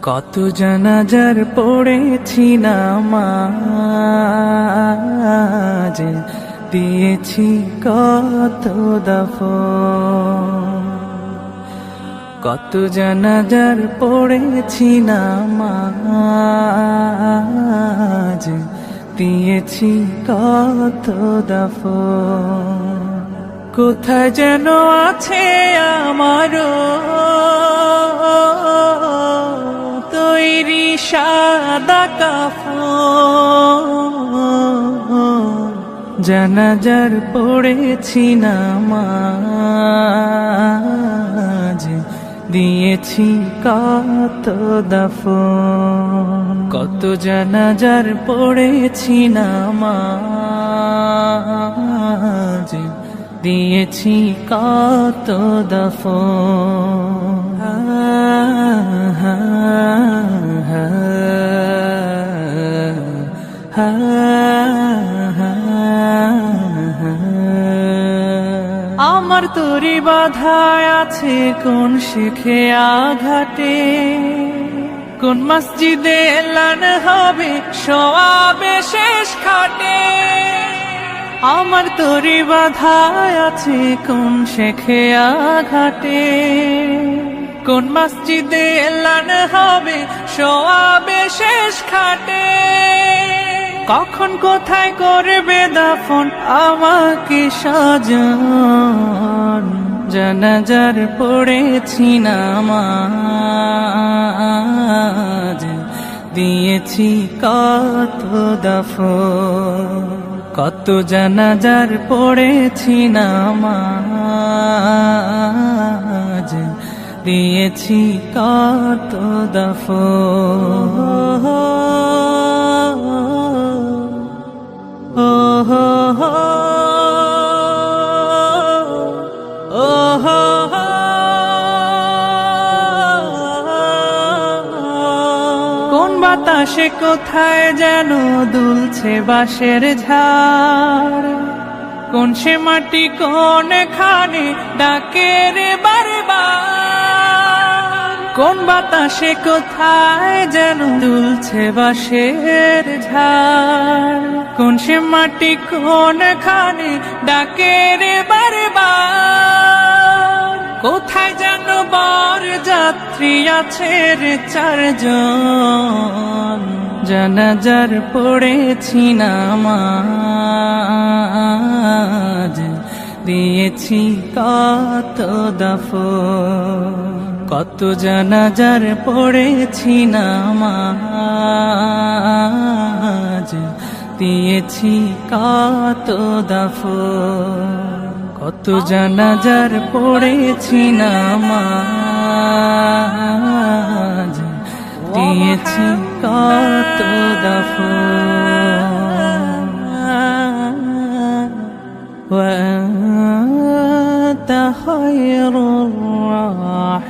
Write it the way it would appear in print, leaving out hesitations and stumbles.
কত জানাজার পড়েছি নামাজ, দিয়েছি কত দাফন। কত জানাজার পড়েছি নামাজ, দিয়েছি কত দাফন। কোথায় যেন আছে আমারও তৈরি সাদা কাফন। জানাজার পড়েছি নামাজ, দিয়েছি কত দাফন। কত জানাজার পড়েছি নামাজ, দিয়েছি কত দাফন। আমার তরি বাধায় আছে কোন শিখে আঘাটে, কোন মসজিদে এলান হবে সওয়াবে শেষ খাটে। আমার তরি বাধায় আছে কোন শেখে আঘাটে, কোন মসজিদে এলান হবে সওয়াবে শেষ খাটে। কখন কোথায় করবে দাফন আমাকে সাজান। জানাজার পড়েছি নামাজ, দিয়েছি কত দাফন। কত জানাজার পড়েছি নামাজ, দিয়েছি কত দাফন। কোন বাতাসে কোথায় যেন দুলছে বাঁশের ঝাড়, কোন সে মাটি কোন খানে ডাকে রে বারবার। কোন বাতাসে কোথায় যেন দুলছে বাঁশের ঝাড়, কোন সে মাটি কোন খানে ডাকে রে বারবার। কোথায় যেন বর যাত্রী আছে রে চারজন। জানাজার পড়েছি নামাজ, দিয়েছি কত দাফন। কত জানাজার পড়েছি নামাজ, দিয়েছি কত দাফন। কত জানাজার পড়েছি নামাজ, দিয়েছি কত দাফন। وأنت خير الراحمين।